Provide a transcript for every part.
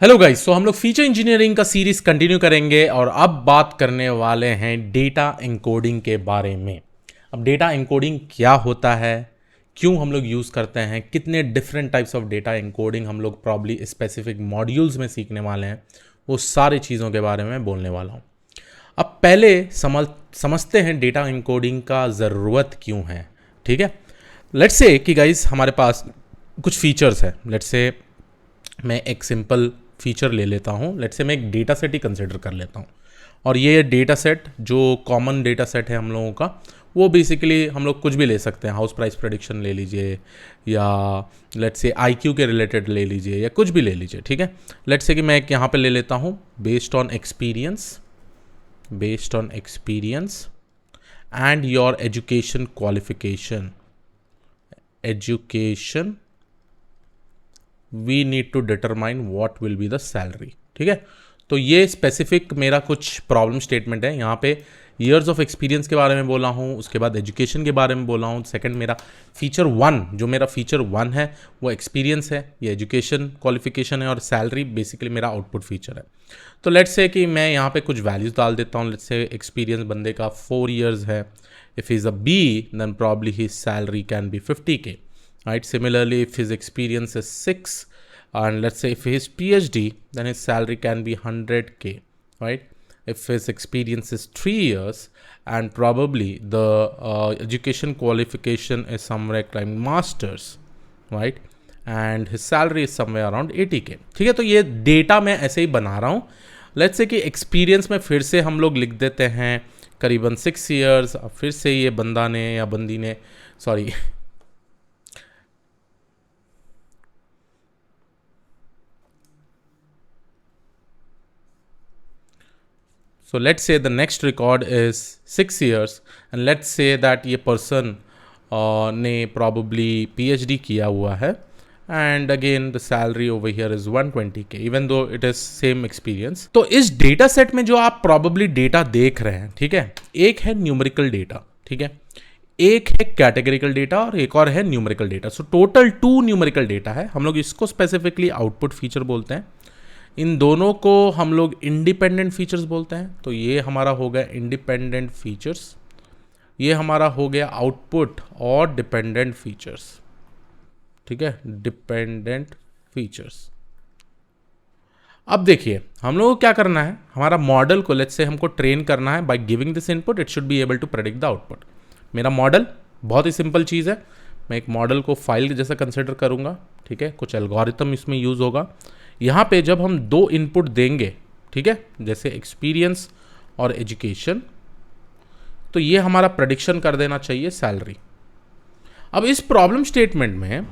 Hello guys, हम लोग feature engineering का सीरीज कंटिन्यू करेंगे और अब बात करने वाले हैं डेटा एन्कोडिंग के बारे में। अब डेटा एन्कोडिंग क्या होता है, क्यों हम लोग यूज़ करते हैं, कितने different types of data encoding हम लोग प्रॉब्ली स्पेसिफिक मॉड्यूल्स में सीखने वाले हैं, वो सारी चीज़ों के बारे में बोलने वाला हूँ। अब पहले समझते हैं डेटा एन्कोडिंग का ज़रूरत क्यों है। ठीक है, लेट्स से कि गाइस हमारे पास कुछ फीचर्स है। लेट्स से मैं एक सिंपल फीचर ले लेता हूँ। लेट्स से मैं एक डेटा सेट ही कंसिडर कर लेता हूँ, और ये डेटा सेट जो कॉमन डेटा सेट है हम लोगों का, वो बेसिकली हम लोग कुछ भी ले सकते हैं। हाउस प्राइस प्रेडिक्शन ले लीजिए, या लेट्स से आईक्यू के रिलेटेड ले लीजिए, या कुछ भी ले लीजिए। ठीक है, लेट्स से कि मैं एक यहाँ पे ले लेता हूँ based on experience and your education qualification. Education we need to determine what will be the salary. ठीक है, तो ये स्पेसिफिक मेरा कुछ प्रॉब्लम स्टेटमेंट है। यहाँ पे ईयर्स ऑफ एक्सपीरियंस के बारे में बोला हूँ, उसके बाद एजुकेशन के बारे में बोला हूँ। सेकंड मेरा फीचर वन है वो एक्सपीरियंस है, ये एजुकेशन क्वालिफिकेशन है, और सैलरी बेसिकली मेरा आउटपुट फीचर है। तो लेट्स से कि मैं यहाँ पे कुछ वैल्यूज डाल देता हूँ। लेट्स से एक्सपीरियंस बंदे का 4 years है। If is a B then probably his salary can be 50K, right? Similarly, if his experience is 6, and let's say if he is PhD, then his salary can be 100K, right? If his experience is 3 years and probably the education qualification is somewhere like masters, right? And his salary is somewhere around 80K. ठीक है, तो ये data मैं ऐसे ही बना रहा हूँ। Let's say कि एक्सपीरियंस में फिर से हम लोग लिख देते हैं करीबन 6 years। अब फिर से ये बंदा ने या बंदी ने, sorry So let's say the next record is 6 years, and let's say that ये person ने probably PhD किया हुआ है, and again the salary over here is 120K even though it is same experience। तो इस डेटा सेट में जो आप probably डेटा देख रहे हैं, ठीक है, एक है न्यूमेरिकल डेटा, ठीक है, एक है कैटेगरिकल डेटा, और एक और है numerical data. So total 2 numerical data है। हम लोग इसको स्पेसिफिकली आउटपुट फीचर बोलते हैं। इन दोनों को हम लोग इंडिपेंडेंट फीचर्स बोलते हैं। तो ये हमारा हो गया इंडिपेंडेंट फीचर्स, ये हमारा हो गया आउटपुट और डिपेंडेंट फीचर्स। ठीक है, डिपेंडेंट फीचर्स। अब देखिए हम लोगों को क्या करना है, हमारा मॉडल को लेट्स से हमको ट्रेन करना है। By giving this input it should be able to predict the output. मेरा मॉडल बहुत ही सिंपल चीज़ है। मैं एक मॉडल को फाइल जैसा कंसिडर करूँगा। ठीक है, कुछ एल्गोरिथम इसमें यूज़ होगा। यहाँ पे जब हम 2 इनपुट देंगे, ठीक है, जैसे एक्सपीरियंस और एजुकेशन, तो ये हमारा प्रेडिक्शन कर देना चाहिए सैलरी। अब इस प्रॉब्लम स्टेटमेंट में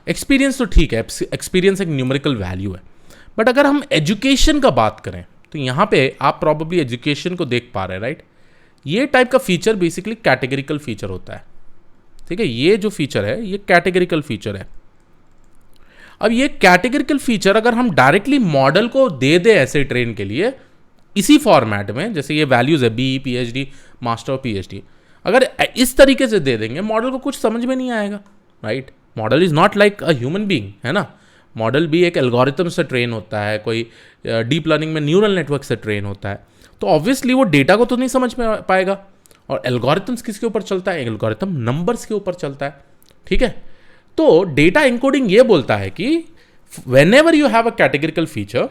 एक्सपीरियंस तो ठीक है, एक्सपीरियंस एक न्यूमेरिकल वैल्यू है, बट अगर हम एजुकेशन का बात करें तो यहाँ पे आप प्रॉबेबली एजुकेशन को देख पा रहे हैं, राइट? ये टाइप का फीचर बेसिकली कैटेगरिकल फीचर होता है। ठीक है, ये जो फीचर है ये कैटेगरिकल फीचर है। अब ये कैटेगरिकल फीचर अगर हम डायरेक्टली मॉडल को दे दें ऐसे ट्रेन के लिए इसी फॉर्मेट में, जैसे ये वैल्यूज है बी, पीएचडी, मास्टर और पीएचडी, अगर इस तरीके से दे देंगे मॉडल को कुछ समझ में नहीं आएगा, right? Model is not like a human being, है ना। मॉडल भी एक एल्गोरिथम से ट्रेन होता है, कोई डीप लर्निंग में न्यूरल नेटवर्क से ट्रेन होता है। तो ऑब्वियसली वो डेटा को तो नहीं समझ में पाएगा। और एल्गोरिथम्स किसके ऊपर चलता है? एल्गोरिथम नंबर्स के ऊपर चलता है। ठीक है, तो डेटा एन्कोडिंग ये बोलता है कि whenever you have a categorical feature,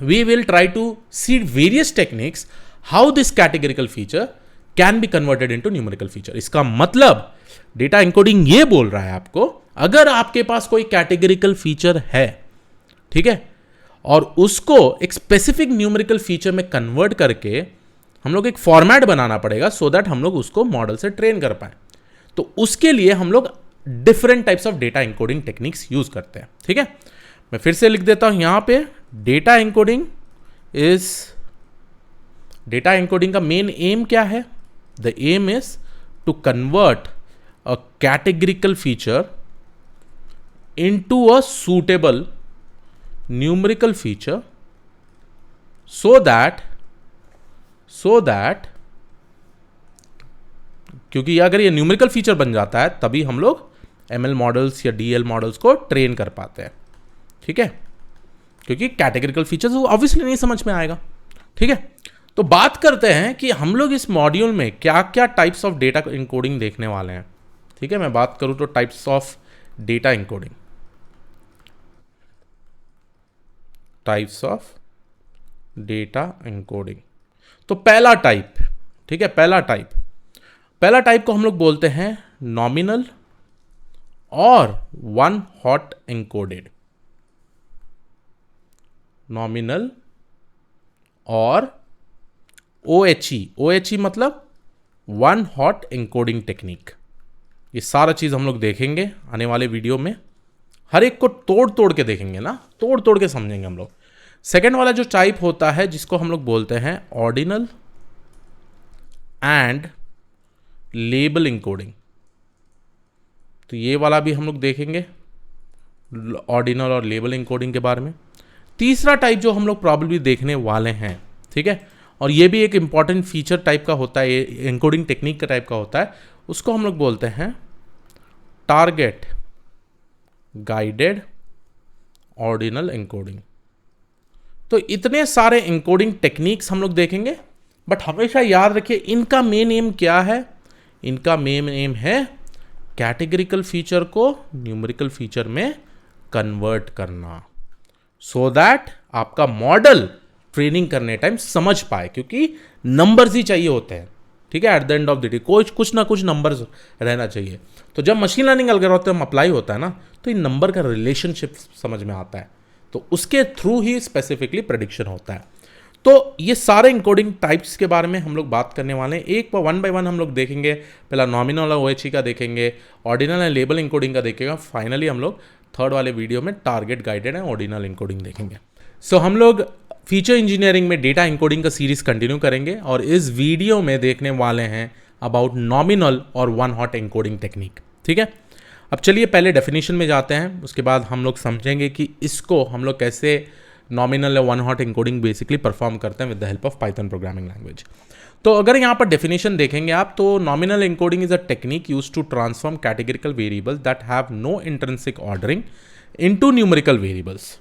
we will try to see various techniques how this categorical feature can be converted into numerical feature। इसका मतलब डेटा एन्कोडिंग ये बोल रहा है आपको, अगर आपके पास कोई कैटेगरिकल फीचर है, ठीक है, और उसको एक स्पेसिफिक न्यूमेरिकल फीचर में कन्वर्ट करके हम लोग एक फॉर्मेट बनाना पड़ेगा सो दैट हम लोग उसको मॉडल से ट्रेन कर पाए। तो उसके लिए हम लोग different types of data encoding techniques use करते हैं। ठीक है, मैं फिर से लिख देता हूं यहां पे, डेटा एन्कोडिंग का मेन एम क्या है? The aim is to convert a categorical feature into a suitable numerical feature so that क्योंकि अगर ये न्यूमेरिकल फीचर बन जाता है तभी हम लोग ML मॉडल्स या DL मॉडल्स को ट्रेन कर पाते हैं। ठीक है, क्योंकि कैटेगरिकल फीचर्स वो ऑब्वियसली नहीं समझ में आएगा। ठीक है, तो बात करते हैं कि हम लोग इस मॉड्यूल में क्या क्या टाइप्स ऑफ डेटा इनकोडिंग देखने वाले हैं। ठीक है, मैं बात करूं तो types of data encoding, types of data encoding. तो पहला टाइप, ठीक है, पहला टाइप को हम लोग बोलते हैं नॉमिनल और वन हॉट एन्कोडेड। नॉमिनल और OHE मतलब वन हॉट एन्कोडिंग टेक्निक। ये सारा चीज हम लोग देखेंगे आने वाले वीडियो में, हर एक को तोड़ तोड़ के देखेंगे ना, तोड़ तोड़ के समझेंगे हम लोग। सेकेंड वाला जो टाइप होता है जिसको हम लोग बोलते हैं ऑर्डिनल एंड लेबल इनकोडिंग, तो ये वाला भी हम लोग देखेंगे ऑर्डिनल और लेबल इनकोडिंग के बारे में। तीसरा टाइप जो हम लोग प्रॉब्लली देखने वाले हैं, ठीक है, और ये भी एक इंपॉर्टेंट फीचर टाइप का होता है, इनकोडिंग टेक्निक का टाइप का होता है, उसको हम लोग बोलते हैं टारगेट गाइडेड ऑर्डिनल इनकोडिंग। तो इतने सारे इनकोडिंग टेक्निक्स हम लोग देखेंगे, बट हमेशा याद रखिए इनका मेन एम क्या है। इनका मेन एम है कैटेगरिकल फीचर को न्यूमेरिकल फीचर में कन्वर्ट करना, सो दैट आपका मॉडल ट्रेनिंग करने टाइम समझ पाए, क्योंकि नंबर्स ही चाहिए होते हैं। ठीक है, at the end of the day कुछ ना कुछ नंबर्स रहना चाहिए। तो जब मशीन लर्निंग एल्गोरिथम अप्लाई होता है ना, तो इन नंबर का रिलेशनशिप समझ में आता है, तो उसके थ्रू ही स्पेसिफिकली प्रेडिक्शन होता है। तो ये सारे इनकोडिंग टाइप्स के बारे में हम लोग बात करने वाले हैं, एक वन बाय वन हम लोग देखेंगे। पहला नॉमिनल और OHE का देखेंगे, ऑर्डिनल एंड लेबल इनकोडिंग का देखेगा, फाइनली हम लोग थर्ड वाले वीडियो में target guided and ordinal encoding देखेंगे। सो हम लोग फीचर इंजीनियरिंग में डेटा इनकोडिंग का सीरीज कंटिन्यू करेंगे, और इस वीडियो में देखने वाले हैं अबाउट नॉमिनल और वन हॉट इनकोडिंग टेक्निक। ठीक है, अब चलिए पहले डेफिनेशन में जाते हैं, उसके बाद हम लोग समझेंगे कि इसको हम लोग कैसे नॉमिनल या one hot encoding basically perform करते हैं with the help of Python programming language. तो अगर यहाँ पर डेफिनेशन देखेंगे आप, तो nominal encoding is a technique used to transform categorical variables that have no intrinsic ordering into numerical variables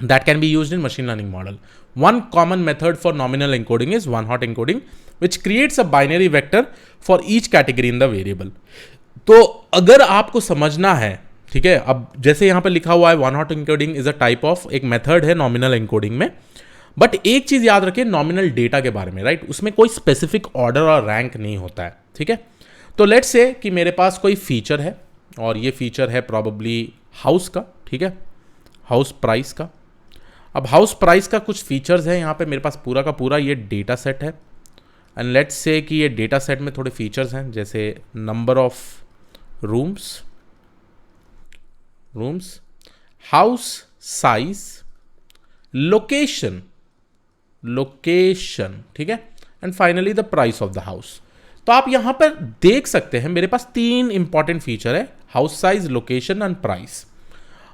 that can be used in machine learning model. One common method for nominal encoding is one-hot encoding, which creates a binary vector for each category in the variable. तो अगर आपको समझना है, ठीक है, अब जैसे यहाँ पे लिखा हुआ है one hot encoding is a type of, एक मेथड है नॉमिनल एन्कोडिंग में, बट एक चीज याद रखिए नॉमिनल डेटा के बारे में, राइट, उसमें कोई स्पेसिफिक ऑर्डर और रैंक नहीं होता है। ठीक है, तो लेट्स से कि मेरे पास कोई फीचर है, और ये फीचर है प्रॉबेबली हाउस का, ठीक है, हाउस प्राइस का। अब हाउस प्राइस का कुछ फीचर्स है यहाँ पे मेरे पास, पूरा का पूरा ये डेटा सेट है, एंड लेट्स से कि ये डेटा सेट में थोड़े फीचर्स हैं, जैसे number of rooms, house size, location, ठीक है, and finally the price of the house. तो आप यहाँ पर देख सकते हैं मेरे पास तीन इंपॉर्टेंट फीचर है, house size, location and price.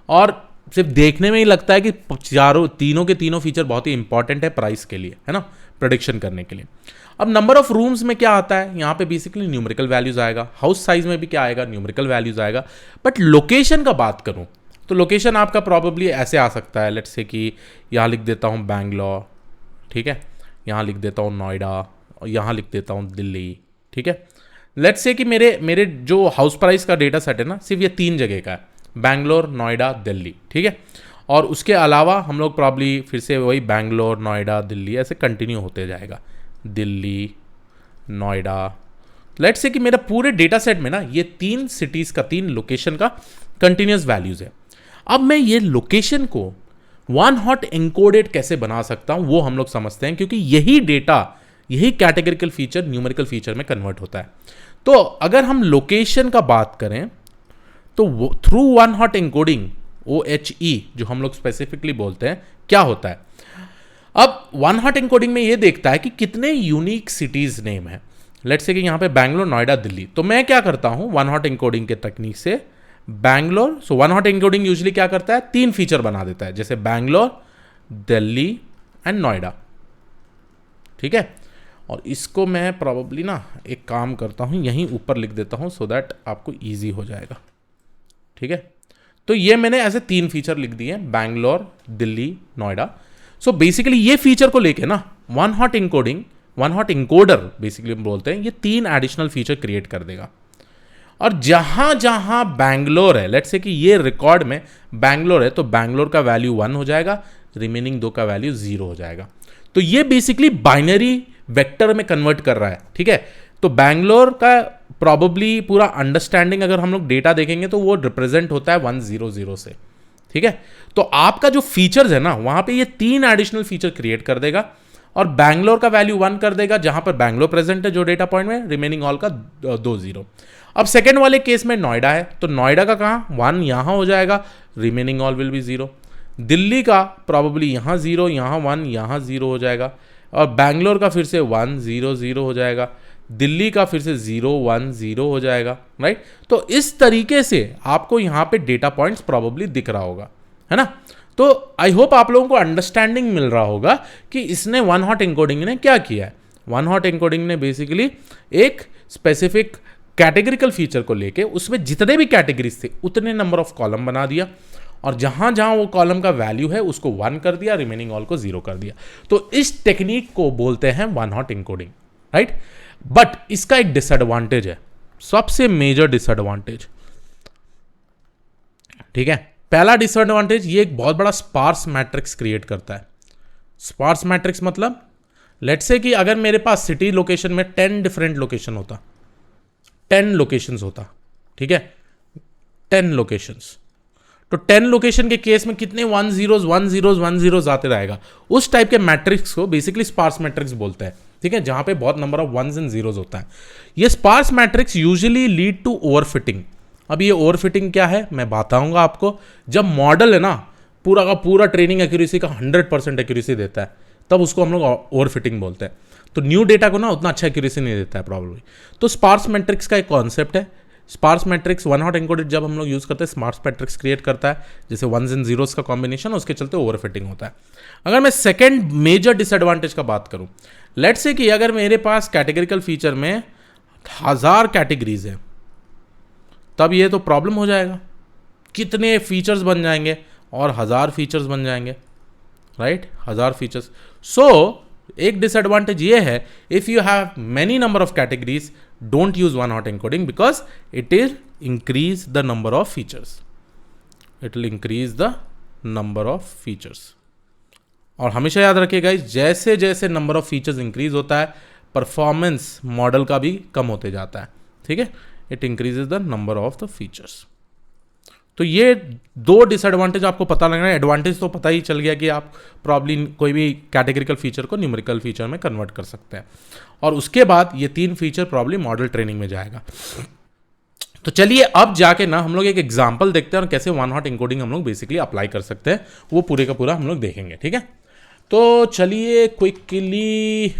और सिर्फ देखने में ही लगता है कि तीनों के तीनों फीचर बहुत ही इंपॉर्टेंट है प्राइस के लिए, है ना, प्रेडिक्शन करने के लिए। अब नंबर ऑफ रूम्स में क्या आता है, यहाँ पे बेसिकली न्यूमेरिकल वैल्यूज आएगा, हाउस साइज में भी क्या आएगा, न्यूमेरिकल वैल्यूज आएगा। बट लोकेशन का बात करूँ तो लोकेशन आपका प्रॉबेबली ऐसे आ सकता है, लेट्स से कि यहाँ लिख देता हूँ बैंगलोर, ठीक है, यहाँ लिख देता हूँ नोएडा, और यहाँ लिख देता हूँ दिल्ली। ठीक है, लेट्स से कि मेरे जो हाउस प्राइस का डेटा सेट है ना, सिर्फ ये 3 जगह का है, बैंगलोर, नोएडा, दिल्ली। ठीक है, और उसके अलावा हम लोग प्रॉब्ली फिर से वही बैंगलोर, नोएडा, दिल्ली ऐसे कंटिन्यू होते जाएगा, दिल्ली, नोएडा। लेट्स से कि मेरा पूरे डेटा सेट में ना ये 3 सिटीज़ का, 3 लोकेशन का कंटिन्यूस वैल्यूज़ है। अब मैं ये लोकेशन को वन हॉट एन्कोडेड कैसे बना सकता हूँ वो हम लोग समझते हैं, क्योंकि यही डेटा, यही कैटेगरिकल फीचर न्यूमेरिकल फीचर में कन्वर्ट होता है। तो अगर हम लोकेशन का बात करें तो through one hot encoding OHE जो हम लोग स्पेसिफिकली बोलते हैं, क्या होता है, अब वन हॉट एन्कोडिंग में ये देखता है कि कितने यूनिक सिटीज नेम है। लेट्स से कि यहाँ पे बैंगलोर, नोएडा, दिल्ली। तो मैं क्या करता हूँ वन हॉट एन्कोडिंग के टेक्निक से, Bangalore, so one hot encoding usually क्या करता है, 3 फीचर बना देता है, जैसे बैंगलोर, दिल्ली एंड नोएडा। ठीक है, और इसको मैं प्रॉबेबली ना एक काम करता हूँ, यहीं ऊपर लिख देता हूँ, सो दैट आपको ईजी हो जाएगा। ठीक है, तो ये मैंने ऐसे 3 फीचर लिख दिए, बैंगलोर, दिल्ली, नोएडा। सो बेसिकली ये फीचर को लेके ना वन हॉट इंकोडर बेसिकली हम बोलते हैं, ये 3 एडिशनल फीचर क्रिएट कर देगा। और जहां जहां बैंगलोर है, लेट्स से कि ये रिकॉर्ड में बैंगलोर है, तो बैंगलोर का वैल्यू 1 हो जाएगा, रिमेनिंग 2 का वैल्यू 0 हो जाएगा। तो ये बेसिकली बाइनरी वेक्टर में कन्वर्ट कर रहा है, ठीक है। तो बैंगलोर का प्रॉबेबली पूरा अंडरस्टैंडिंग अगर हम लोग डेटा देखेंगे तो वो रिप्रेजेंट होता है 100 से, ठीक है। तो आपका जो फीचर्स है ना, वहां पे ये 3 एडिशनल फीचर क्रिएट कर देगा और बैंगलोर का वैल्यू 1 कर देगा जहां पर बैंगलोर प्रेजेंट है जो डेटा पॉइंट में, रिमेनिंग ऑल का 2 0। अब सेकेंड वाले केस में नोएडा है, तो नोएडा का कहाँ 1 यहां हो जाएगा, remaining all will be 0। Delhi का प्रॉबेबली यहाँ 0, यहाँ 1, यहाँ 0 हो जाएगा। और बैंगलोर का फिर से 1 0 0 हो जाएगा, दिल्ली का फिर से 0 1 0 हो जाएगा, राइट। तो इस तरीके से आपको यहाँ पे डेटा पॉइंट्स प्रॉबेबली दिख रहा होगा, है ना। तो आई होप आप लोगों को अंडरस्टैंडिंग मिल रहा होगा कि इसने वन हॉट एन्कोडिंग ने क्या किया है। वन हॉट एन्कोडिंग ने बेसिकली एक स्पेसिफिक कैटेगरिकल फीचर को लेके उसमें जितने भी कैटेगरीज थे उतने नंबर ऑफ कॉलम बना दिया और जहां जहां वो कॉलम का वैल्यू है उसको 1 कर दिया, रिमेनिंग ऑल को 0 कर दिया। तो इस टेक्निक को बोलते हैं one hot encoding, right. But इसका एक डिसएडवांटेज है, सबसे मेजर डिसएडवांटेज, ठीक है। पहला डिसएडवांटेज, ये एक बहुत बड़ा स्पार्स मैट्रिक्स क्रिएट करता है। स्पार्स मैट्रिक्स मतलब लेट्स से कि अगर मेरे पास सिटी लोकेशन में 10 डिफरेंट लोकेशन होता, 10 लोकेशंस होता, ठीक है, 10 लोकेशंस, तो 10 लोकेशन के केस में कितने 1 0 आते रहेगा। उस टाइप के मैट्रिक्स को बेसिकली स्पार्स मैट्रिक्स बोलते हैं, ठीक है, जहां पे बहुत number of 1s and 0s होता है। ये sparse matrix usually lead to overfitting. अब ये ओवरफिटिंग क्या है मैं बताऊंगा आपको। जब मॉडल है ना पूरा का पूरा ट्रेनिंग एक्यूरेसी का 100% एक्यूरेसी देता है, तब उसको हम लोग ओवरफिटिंग बोलते हैं। तो न्यू डेटा को ना उतना अच्छा एक्यूरेसी नहीं देता है प्रॉब्लम। तो स्पार्स मैट्रिक्स का एक कॉन्सेप्ट है। Sparse matrix one hot encoded जब हम लोग यूज करते हैं, स्पार्स मैट्रिक्स क्रिएट करता है, जैसे 1s एंड 0s का कॉम्बिनेशन, उसके चलते ओवरफिटिंग होता है। अगर मैं सेकेंड मेजर डिसएडवांटेज का बात करूं, लेट्स से कि अगर मेरे पास कैटेगरिकल फीचर में 1000 कैटेगरीज है, तब ये तो प्रॉब्लम हो जाएगा। कितने फीचर्स बन जाएंगे और 1000 फीचर्स बन जाएंगे, राइट, 1000 फीचर्स। सो एक डिसएडवांटेज ये है, if you have many number of categories, don't use one hot encoding because it is increase the number of features, it will increase the number of features. और हमेशा याद रखिएगा, जैसे जैसे नंबर ऑफ फीचर्स इंक्रीज होता है, performance model का भी कम होते जाता है, ठीक है। It increases the number of the features. तो ये 2 डिसएडवांटेज आपको पता लगना है। एडवांटेज तो पता ही चल गया कि आप प्रॉब्ली कोई भी कैटेगरिकल फीचर को न्यूमेरिकल फीचर में कन्वर्ट कर सकते हैं। और उसके बाद ये 3 फीचर प्रॉब्ली मॉडल ट्रेनिंग में जाएगा। तो चलिए अब जाके ना हम लोग एक एग्जांपल देखते हैं और कैसे वन हॉट एन्कोडिंग हम लोग बेसिकली अप्लाई कर सकते हैं, वो पूरे का पूरा हम लोग देखेंगे, ठीक है। तो चलिए क्विकली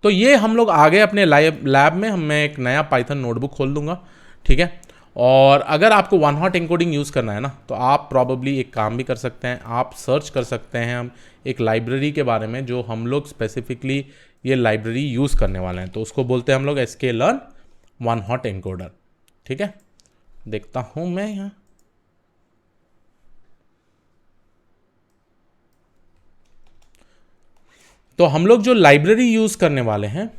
तो ये हम लोग आगे अपने लैब में मैं एक नया पाइथन नोटबुक खोल दूंगा, ठीक है। और अगर आपको वन हॉट एन्कोडिंग यूज़ करना है ना, तो आप प्रॉबेबली एक काम भी कर सकते हैं, आप सर्च कर सकते हैं हम एक लाइब्रेरी के बारे में जो हम लोग स्पेसिफिकली ये लाइब्रेरी यूज़ करने वाले हैं। तो उसको बोलते हैं हम लोग sklearn वन हॉट एन्कोडर, ठीक है। देखता हूँ मैं यहाँ, तो हम लोग जो लाइब्रेरी यूज करने वाले हैं,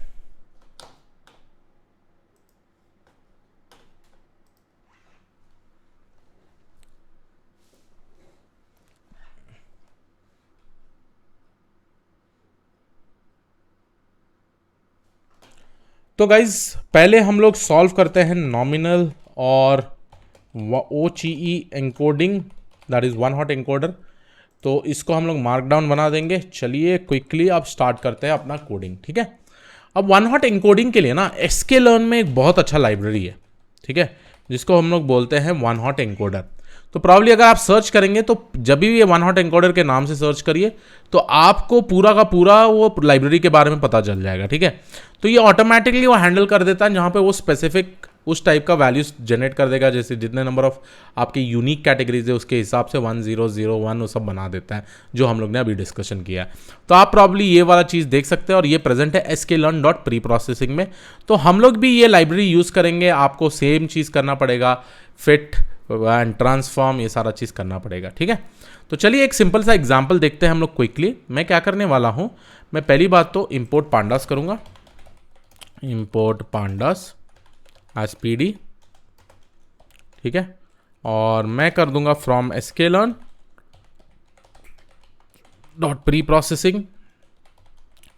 तो गाइज पहले हम लोग सॉल्व करते हैं नॉमिनल और OCE encoding, that is one hot encoder. तो इसको हम लोग मार्कडाउन बना देंगे। चलिए क्विकली अब स्टार्ट करते हैं अपना कोडिंग, ठीक है। अब वन हॉट एन्कोडिंग के लिए ना sklearn में एक बहुत अच्छा लाइब्रेरी है, ठीक है, जिसको हम लोग बोलते हैं वन हॉट एन्कोडर। तो प्रॉब्ली अगर आप सर्च करेंगे तो जब भी ये वन हॉट एन्कोडर के नाम से सर्च करिए तो आपको पूरा का पूरा वो लाइब्रेरी के बारे में पता चल जाएगा, ठीक है। तो ये ऑटोमेटिकली वो हैंडल कर देता है जहाँ पे वो स्पेसिफिक उस टाइप का वैल्यूज जनरेट कर देगा, जैसे जितने नंबर ऑफ आपके यूनिक कैटेगरीज है उसके हिसाब से 1001 वो सब बना देता है, जो हम लोग ने अभी डिस्कशन किया है। तो आप प्रॉब्ली ये वाला चीज़ देख सकते हैं और ये प्रेजेंट है sklearn.preprocessing में। तो हम लोग भी ये लाइब्रेरी यूज़ करेंगे, आपको सेम चीज़ करना पड़ेगा, फिट एंड ट्रांसफॉर्म, ये सारा चीज़ करना पड़ेगा, ठीक है। तो चलिए एक सिंपल सा एग्जाम्पल देखते हैं हम लोग क्विकली। मैं क्या करने वाला हूँ, मैं पहली बात तो इम्पोर्ट पांडास करूँगा, इम्पोर्ट पांडास एज pd, ठीक है। और मैं कर दूंगा from sklearn.preprocessing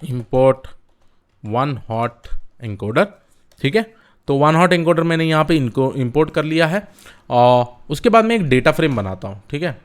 import one hot encoder, ठीक है। तो वन हॉट एनकोडर मैंने यहाँ पे इनको इम्पोर्ट कर लिया है। और उसके बाद मैं एक डेटा फ्रेम बनाता हूँ, ठीक है।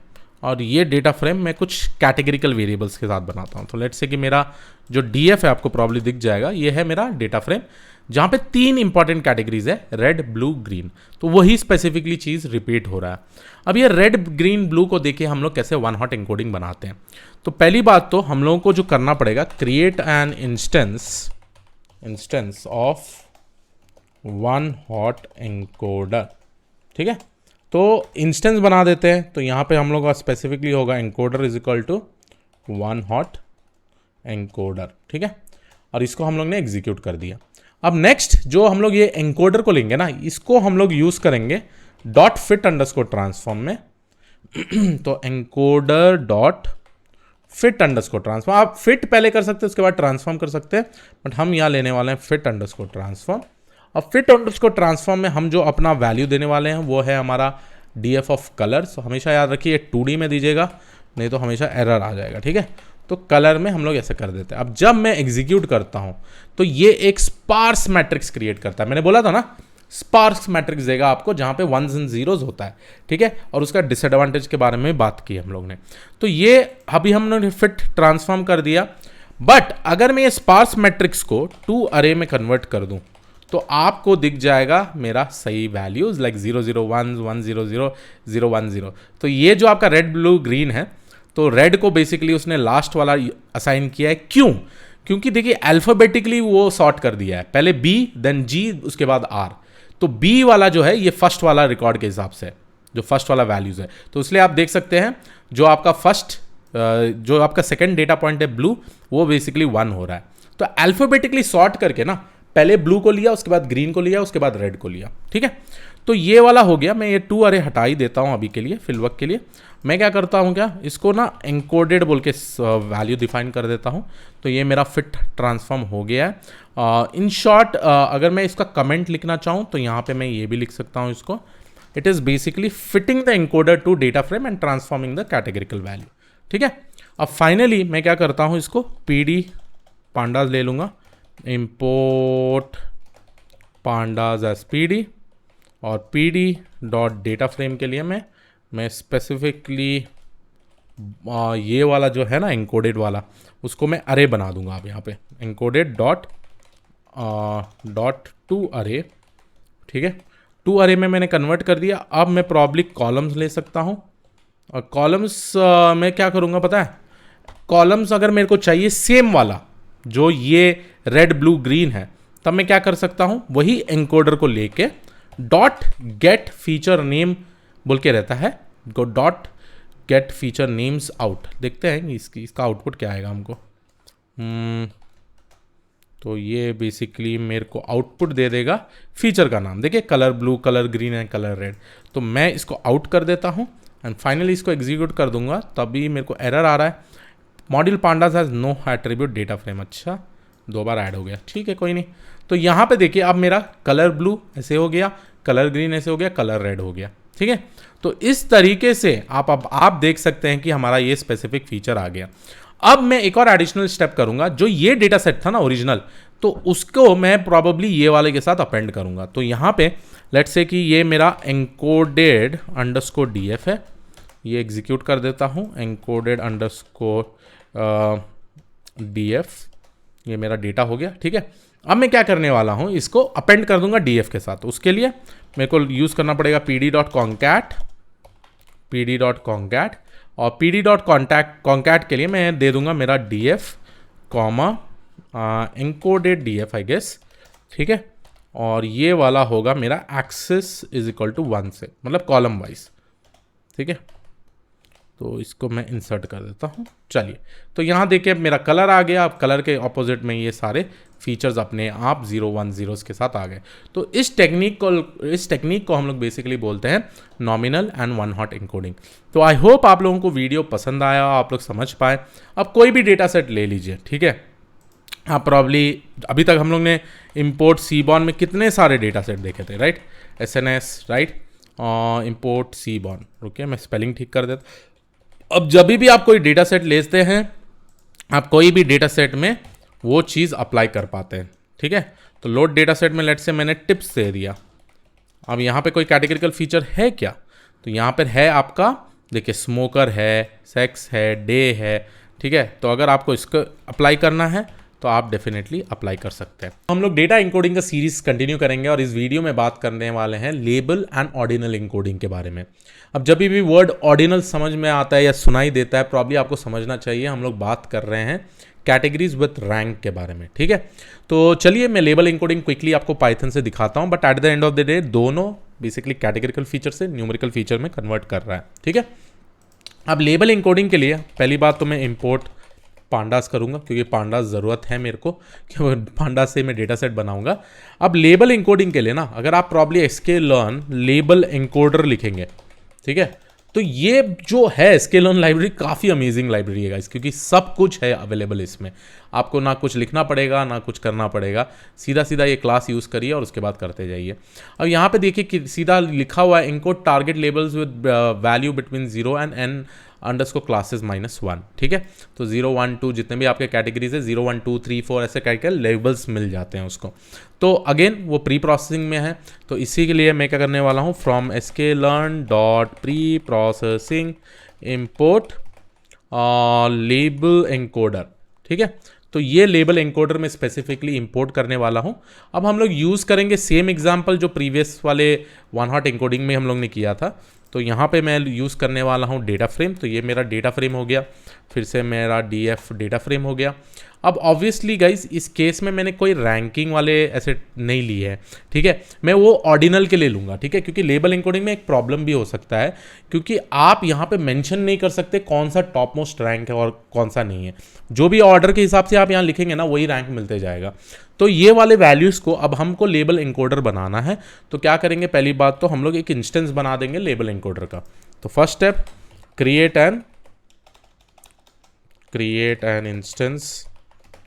और ये डेटा फ्रेम मैं कुछ कैटेगरिकल वेरिएबल्स के साथ बनाता हूँ। तो लेट्स से कि मेरा जो डीएफ है आपको प्रॉब्ली दिख जाएगा, ये है मेरा डेटा फ्रेम जहाँ पे 3 इंपॉर्टेंट कैटेगरीज है, रेड ब्लू ग्रीन। तो वही स्पेसिफिकली चीज़ रिपीट हो रहा है। अब ये रेड ग्रीन ब्लू को देखे हम लोग कैसे वन हॉट एनकोडिंग बनाते हैं। तो पहली बात तो हम लोगों को जो करना पड़ेगा, create an instance of one hot encoder, ठीक है। तो इंस्टेंस बना देते हैं। तो यहाँ पे हम लोग का स्पेसिफिकली होगा encoder is equal to one hot encoder, ठीक है। और इसको हम लोग ने एग्जीक्यूट कर दिया। अब नेक्स्ट जो हम लोग ये एनकोडर को लेंगे ना, इसको हम लोग यूज करेंगे डॉट फिट अंडरस्कोर ट्रांसफॉर्म में। तो encoder dot fit underscore transform, आप फिट पहले कर सकते हैं उसके बाद ट्रांसफॉर्म कर सकते हैं, बट हम यहाँ लेने वाले हैं फिट अंडरस्कोर ट्रांसफॉर्म। अब फिट अंडरस्कोर ट्रांसफॉर्म में हम जो अपना वैल्यू देने वाले हैं वो है हमारा डीएफ ऑफ कलर्स। हमेशा याद रखिए 2D में दीजिएगा, नहीं तो हमेशा एरर आ जाएगा, ठीक है। तो कलर में हम लोग ऐसे कर देते हैं। अब जब मैं एग्जीक्यूट करता हूं तो ये एक स्पार्स मैट्रिक्स क्रिएट करता है। मैंने बोला था ना स्पार्स मैट्रिक्स देगा आपको जहां पे वंस एंड जीरोस होता है, ठीक है। और उसका डिसएडवांटेज के बारे में बात की हम लोग ने। तो ये अभी हमने फिट ट्रांसफॉर्म कर दिया। बट अगर मैं ये स्पार्स मैट्रिक्स को 2 अरे में कन्वर्ट कर दूं तो आपको दिख जाएगा मेरा सही वैल्यूज लाइक 001 100 010। तो ये जो आपका रेड ब्लू ग्रीन है, तो रेड को बेसिकली उसने लास्ट वाला असाइन किया है। क्यों? क्योंकि देखिए अल्फाबेटिकली वो सॉर्ट कर दिया है, पहले बी देन जी उसके बाद आर। तो बी वाला जो है ये फर्स्ट वाला रिकॉर्ड के हिसाब से जो फर्स्ट वाला वैल्यूज है। तो इसलिए आप देख सकते हैं जो आपका सेकंड डेटा पॉइंट है ब्लू, वो बेसिकली 1 हो रहा है। तो अल्फाबेटिकली सॉर्ट करके ना पहले ब्लू को लिया, उसके बाद ग्रीन को लिया, उसके बाद रेड को लिया, ठीक है। तो ये वाला हो गया। मैं ये 2 अरे हटा ही देता हूं अभी के लिए, फिलवक्त के लिए। मैं क्या करता हूं, क्या इसको ना एनकोडेड बोल के वैल्यू डिफाइन कर देता हूं। तो ये मेरा फिट ट्रांसफॉर्म हो गया है। इन शॉर्ट अगर मैं इसका कमेंट लिखना चाहूँ तो यहाँ पे मैं ये भी लिख सकता हूँ इसको, it is basically fitting the encoder to data frame and transforming the categorical value, ठीक है। अब फाइनली मैं क्या करता हूँ, इसको pd pandas ले लूँगा, import pandas as pd, और pd डॉट डेटा फ्रेम के लिए मैं स्पेसिफिकली ये वाला जो है ना एनकोडेड वाला, उसको मैं अरे बना दूंगा। अब यहाँ पे एनकोडेड डॉट टू अरे, ठीक है। 2 अरे में मैंने कन्वर्ट कर दिया। अब मैं प्रॉब्ली कॉलम्स ले सकता हूँ। और कॉलम्स मैं क्या करूँगा पता है, कॉलम्स अगर मेरे को चाहिए सेम वाला जो ये रेड ब्लू ग्रीन है, तब मैं क्या कर सकता हूँ, वही एनकोडर को लेके डॉट गेट फीचर नेम बोल के रहता है, dot gate feature names out. देखते हैं इसका आउटपुट क्या आएगा हमको। तो ये बेसिकली मेरे को आउटपुट दे देगा फीचर का नाम। देखिए colour blue, colour green and colour red. तो मैं इसको आउट कर देता हूँ एंड फाइनली इसको एग्जीक्यूट कर दूंगा, तभी मेरे को एरर आ रहा है, module pandas has no attribute data frame. अच्छा 2 बार ऐड हो गया, ठीक है कोई नहीं। तो यहाँ पे देखिए अब मेरा कलर ब्लू ऐसे हो गया, कलर ग्रीन ऐसे हो गया, कलर रेड हो गया, ठीक है। तो इस तरीके से आप देख सकते हैं कि हमारा ये स्पेसिफिक फीचर आ गया। अब मैं एक और एडिशनल स्टेप करूंगा, जो ये डेटा सेट था ना ओरिजिनल, तो उसको मैं प्रॉबेबली ये वाले के साथ अपेंड करूंगा। तो यहाँ पे लेट्स से कि ये मेरा एनकोडेड अंडरस्कोर डीएफ है, ये एग्जीक्यूट कर देता हूँ, एनकोडेड अंडरस्कोर डीएफ, ये मेरा डेटा हो गया, ठीक है। अब मैं क्या करने वाला हूँ, इसको अपेंड कर दूंगा डीएफ के साथ। उसके लिए मेरे को यूज़ करना पड़ेगा pd.concat, और pd.concat के लिए मैं दे दूंगा मेरा df comma encoded df I guess, ठीक है। और ये वाला होगा मेरा एक्सेस इज इक्वल टू 1 से, मतलब कॉलम वाइज। ठीक है, तो इसको मैं इंसर्ट कर देता हूँ। चलिए, तो यहाँ देखिए मेरा कलर आ गया। अब कलर के ऑपोजिट में ये सारे फीचर्स अपने आप 0 1 0 के साथ आ गए। तो इस टेक्निक को हम लोग बेसिकली बोलते हैं nominal and one hot encoding. तो आई होप आप लोगों को वीडियो पसंद आया, आप लोग समझ पाए। अब कोई भी डेटा सेट ले लीजिए, ठीक है। आप प्रॉब्ली अभी तक हम लोग ने इम्पोर्ट सीबॉर्न में कितने सारे डेटा सेट देखे थे, right, SNS, right, import seaborn. रुकिए मैं स्पेलिंग ठीक कर देता। अब जब भी आप कोई डेटा सेट लेते हैं, आप कोई भी डेटा सेट में वो चीज़ अप्लाई कर पाते हैं। ठीक है, तो लोड डेटा सेट में लेट से मैंने टिप्स दे दिया। अब यहाँ पे कोई कैटेगरिकल फीचर है क्या? तो यहाँ पर है आपका, देखिए स्मोकर है, सेक्स है, डे है। ठीक है, तो अगर आपको इसको अप्लाई करना है तो आप डेफिनेटली अप्लाई कर सकते हैं। हम लोग डेटा इंकोडिंग का सीरीज कंटिन्यू करेंगे और इस वीडियो में बात करने वाले हैं लेबल एंड ऑर्डिनल इंकोडिंग के बारे में। अब जब भी वर्ड ऑर्डिनल समझ में आता है या सुनाई देता है, प्रॉब्ली आपको समझना चाहिए हम लोग बात कर रहे हैं कैटेगरीज विथ रैंक के बारे में। ठीक है, तो चलिए मैं लेबल इंकोडिंग क्विकली आपको पाइथन से दिखाता हूं, but at the end of the day दोनों बेसिकली कैटेगरिकल फीचर से न्यूमेरिकल फीचर में कन्वर्ट कर रहा है। ठीक है, अब लेबल इंकोडिंग के लिए पहली बात तो मैं इंपोर्ट पांडास करूंगा, क्योंकि पांडास ज़रूरत है मेरे को, कि पांडास से मैं डेटा सेट बनाऊंगा। अब लेबल इंकोडिंग के लिए ना, अगर आप प्रॉब्ली sklearn लेबल एनकोडर लिखेंगे, ठीक है, तो ये जो है sklearn लाइब्रेरी काफ़ी अमेजिंग लाइब्रेरी है गाइस, क्योंकि सब कुछ है अवेलेबल इसमें। आपको ना कुछ लिखना पड़ेगा ना कुछ करना पड़ेगा, सीधा सीधा ये क्लास यूज़ करिए और उसके बाद करते जाइए। अब यहाँ पे देखिए कि सीधा लिखा हुआ है encode target labels with value between 0 and n underscore classes -1। ठीक है, तो 0 1 2 जितने भी आपके कैटेगरीज है 0 1 2 3 4 ऐसे करके लेबल्स मिल जाते हैं उसको। तो अगेन वो प्री प्रोसेसिंग में है, तो इसी के लिए मैं क्या करने वाला हूँ, from sklearn dot pre processing import label encoder. ठीक है, तो ये लेबल एनकोडर में स्पेसिफिकली इंपोर्ट करने वाला हूं। अब हम लोग यूज़ करेंगे सेम एग्जांपल जो प्रीवियस वाले वन हॉट एनकोडिंग में हम लोग ने किया था। तो यहाँ पे मैं यूज़ करने वाला हूँ डेटा फ्रेम। तो ये मेरा डेटा फ्रेम हो गया, फिर से मेरा DF डेटा फ्रेम हो गया। अब ऑब्वियसली गाइज इस केस में मैंने कोई रैंकिंग वाले ऐसे नहीं लिए हैं। ठीक है, मैं वो ऑर्डिनल के लिए लूँगा। ठीक है, क्योंकि लेबल एनकोडिंग में एक प्रॉब्लम भी हो सकता है, क्योंकि आप यहाँ पे मेंशन नहीं कर सकते कौन सा टॉप मोस्ट रैंक है और कौन सा नहीं है। जो भी ऑर्डर के हिसाब से आप यहाँ लिखेंगे ना, वही रैंक मिलते जाएगा। तो ये वाले वैल्यूज़ को अब हमको लेबल एनकोडर बनाना है। तो क्या करेंगे, पहली बात तो हम लोग एक इंस्टेंस बना देंगे लेबल एनकोडर का। तो first step, create an instance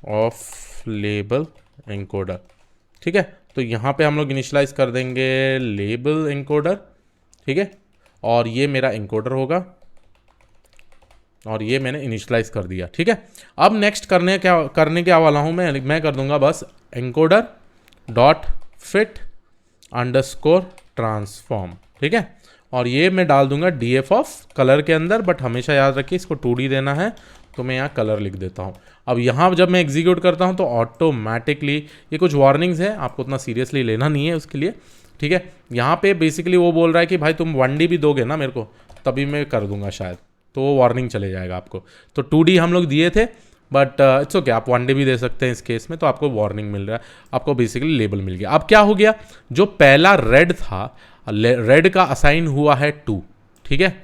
of label encoder. ठीक है, तो यहाँ पे हम लोग इनिशियलाइज कर देंगे लेबल एनकोडर। ठीक है, और ये मेरा एनकोडर होगा और ये मैंने इनिशियलाइज कर दिया। ठीक है, अब नेक्स्ट करने क्या वाला हूँ मैं कर दूंगा बस encoder dot fit underscore transform. ठीक है, और ये मैं डाल दूंगा DF ऑफ कलर के अंदर, बट हमेशा याद रखिए इसको 2D देना है, तो मैं यहाँ कलर लिख देता हूँ। अब यहाँ जब मैं एग्जीक्यूट करता हूँ तो ऑटोमेटिकली ये कुछ वार्निंग्स है, आपको उतना सीरियसली लेना नहीं है उसके लिए। ठीक है, यहाँ पे बेसिकली वो बोल रहा है कि भाई तुम 1D भी दोगे ना मेरे को, तभी मैं कर दूंगा शायद, तो वो वार्निंग चले जाएगा आपको। तो 2D हम लोग दिए थे, बट इट्स ओके, आप 1D भी दे सकते हैं इस केस में। तो आपको वार्निंग मिल रहा है, आपको बेसिकली लेबल मिल गया। अब क्या हो गया, जो पहला रेड था, रेड का असाइन हुआ है 2, ठीक है,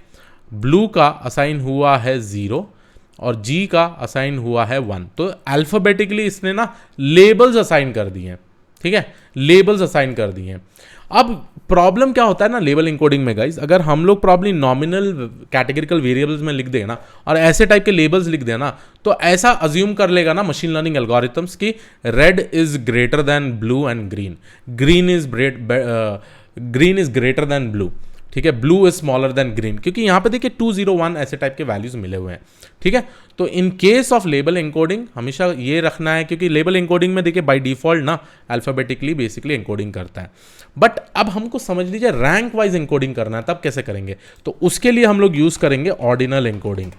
ब्लू का असाइन हुआ है 0 और G का असाइन हुआ है 1। तो अल्फाबेटिकली इसने ना लेबल्स असाइन कर दिए हैं। ठीक है, लेबल्स असाइन कर दिए हैं। अब प्रॉब्लम क्या होता है ना लेबल इंकोडिंग में गाइज, अगर हम लोग प्रॉब्लम नॉमिनल कैटेगरिकल वेरिएबल्स में लिख देना और ऐसे टाइप के लेबल्स लिख देना, तो ऐसा अज्यूम कर लेगा ना मशीन लर्निंग एल्गोरिथम्स की red is greater than blue and green, green is greater than blue. ठीक है, blue is smaller than green, क्योंकि यहाँ पे देखिए 2 0 1 ऐसे टाइप के वैल्यूज मिले हुए हैं। ठीक है, तो in case of label encoding हमेशा ये रखना है, क्योंकि लेबल एनकोडिंग में देखिए बाय डिफॉल्ट ना अल्फाबेटिकली बेसिकली एनकोडिंग करता है। बट अब हमको समझ लीजिए रैंक वाइज एनकोडिंग करना है, तब कैसे करेंगे, तो उसके लिए हम लोग यूज करेंगे ऑर्डिनल एनकोडिंग।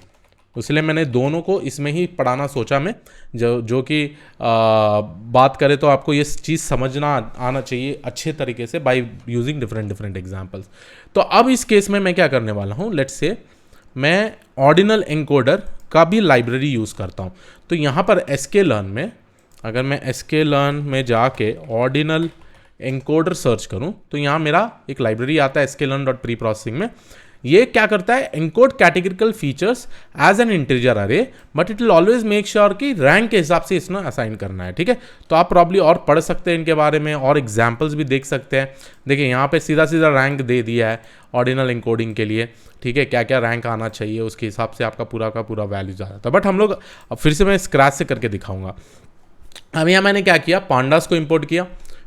इसलिए मैंने दोनों को इसमें ही पढ़ाना सोचा मैं, जो कि बात करें तो आपको ये चीज़ समझना आना चाहिए अच्छे तरीके से बाय यूजिंग डिफरेंट एग्जांपल्स। तो अब इस केस में मैं क्या करने वाला हूँ, लेट्स से मैं ऑर्डिनल एनकोडर का भी लाइब्रेरी यूज़ करता हूँ। तो यहाँ पर sklearn में, अगर मैं sklearn में जाके ऑर्डिनल एनकोडर सर्च करूं तो यहाँ मेरा एक लाइब्रेरी आता है sklearn.preprocessing में। ये क्या करता है, encode categorical features as an integer array, but it will always make sure कि रैंक के हिसाब से इसमें असाइन करना है। ठीक है, तो आप प्रॉब्ली और पढ़ सकते हैं इनके बारे में और एग्जाम्पल्स भी देख सकते हैं। देखिए यहाँ पे सीधा सीधा रैंक दे दिया है ऑर्डिनल एनकोडिंग के लिए। ठीक है, क्या क्या रैंक आना चाहिए उसके हिसाब से आपका पूरा का पूरा वैल्यू जा जाता है। बट हम लोग अब फिर से मैं स्क्रैच से करके दिखाऊंगा। अब यहाँ मैंने क्या किया, पांडास को इंपोर्ट किया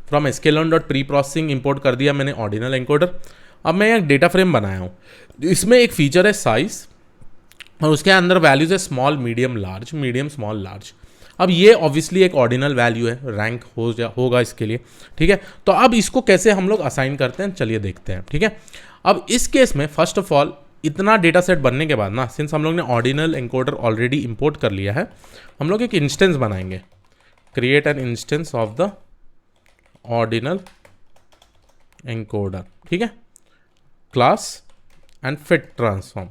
फ्रॉम sklearn.preprocessing, इंपोर्ट कर दिया मैंने ऑर्डिनल एनकोडर। अब मैं एक डेटा फ्रेम बनाया हूँ, इसमें एक फीचर है साइज और उसके अंदर वैल्यूज है small medium large, medium small large. अब ये ऑब्वियसली एक ऑर्डिनल वैल्यू है, रैंक होगा इसके लिए। ठीक है, तो अब इसको कैसे हम लोग असाइन करते हैं चलिए देखते हैं। ठीक है, अब इस केस में फर्स्ट ऑफ ऑल इतना डेटा सेट बनने के बाद ना, सिंस हम लोग ने ऑर्डिनल एनकोडर ऑलरेडी इंपोर्ट कर लिया है, हम लोग एक इंस्टेंस बनाएंगे, create an instance of the ordinal encoder. ठीक है, क्लास एंड फिट ट्रांसफॉर्म,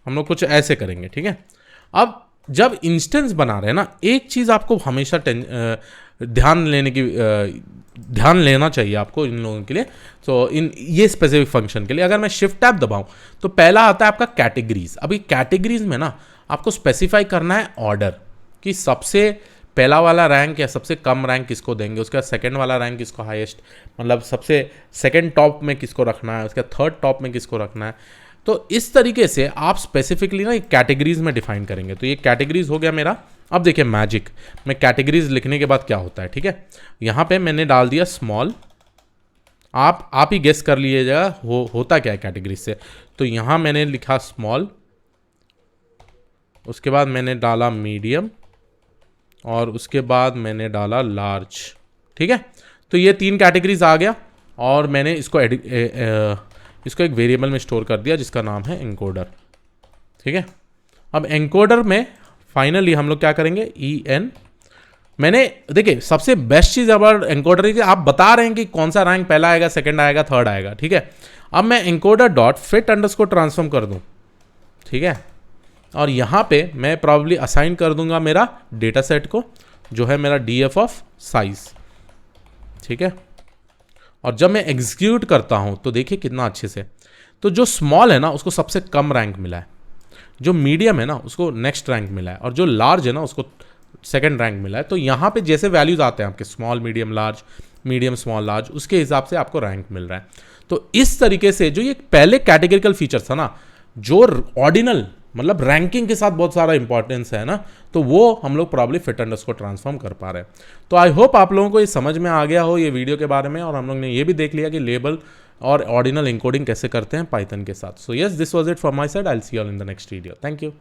हम लोग कुछ ऐसे करेंगे। ठीक है, अब जब इंस्टेंस बना रहे हैं ना, एक चीज़ आपको हमेशा ध्यान लेना चाहिए आपको इन लोगों के लिए। तो इन ये स्पेसिफिक फंक्शन के लिए अगर मैं शिफ्ट टैब दबाऊं तो पहला आता है आपका कैटेगरीज। अभी कैटेगरीज में ना आपको स्पेसिफाई करना है ऑर्डर, कि सबसे पहला वाला रैंक या सबसे कम रैंक किसको देंगे, उसका सेकंड वाला रैंक किसको हाईएस्ट, मतलब सबसे सेकंड टॉप में किसको रखना है, उसका थर्ड टॉप में किसको रखना है। तो इस तरीके से आप स्पेसिफिकली ना कैटेगरीज में डिफाइन करेंगे। तो ये कैटेगरीज हो गया मेरा। अब देखिए मैजिक में कैटेगरीज लिखने के बाद क्या होता है। ठीक है, यहाँ पे मैंने डाल दिया स्मॉल, आप ही गेस कर लीजिएगा होता क्या है कैटेगरीज से। तो यहाँ मैंने लिखा स्मॉल, उसके बाद मैंने डाला मीडियम और उसके बाद मैंने डाला लार्ज। ठीक है, तो ये 3 कैटेगरीज आ गया और मैंने इसको इसको एक वेरिएबल में स्टोर कर दिया जिसका नाम है एनकोडर। ठीक है, अब एनकोडर में फाइनली हम लोग क्या करेंगे, en। मैंने देखिए सबसे बेस्ट चीज़ अब एनकोडर की आप बता रहे हैं कि कौन सा रैंक पहला आएगा, सेकंड आएगा, थर्ड आएगा। ठीक है, अब मैं encoder dot fit underscore transform कर दूं। ठीक है, और यहाँ पे मैं प्रॉब्ली असाइन कर दूंगा मेरा डेटा सेट को, जो है मेरा df ऑफ साइज। ठीक है, और जब मैं एग्जीक्यूट करता हूँ तो देखिए कितना अच्छे से, तो जो स्मॉल है ना उसको सबसे कम रैंक मिला है, जो मीडियम है ना उसको नेक्स्ट रैंक मिला है, और जो लार्ज है ना उसको सेकंड रैंक मिला है। तो यहाँ पे जैसे वैल्यूज आते हैं आपके small medium large, medium small large, उसके हिसाब से आपको रैंक मिल रहा है। तो इस तरीके से जो ये पहले कैटेगरिकल फीचर्स था ना, जो ऑर्डिनल मतलब रैंकिंग के साथ बहुत सारा इंपॉर्टेंस है ना, तो वो हम लोग प्रॉब्ली फिट अंडरस्कोर ट्रांसफॉर्म कर पा रहे हैं। तो आई होप आप लोगों को ये समझ में आ गया हो ये वीडियो के बारे में, और हम लोग ने ये भी देख लिया कि लेबल और ऑर्डिनल एनकोडिंग कैसे करते हैं पाइथन के साथ। So yes, this was it from my side. I will see you all in the next video. Thank you.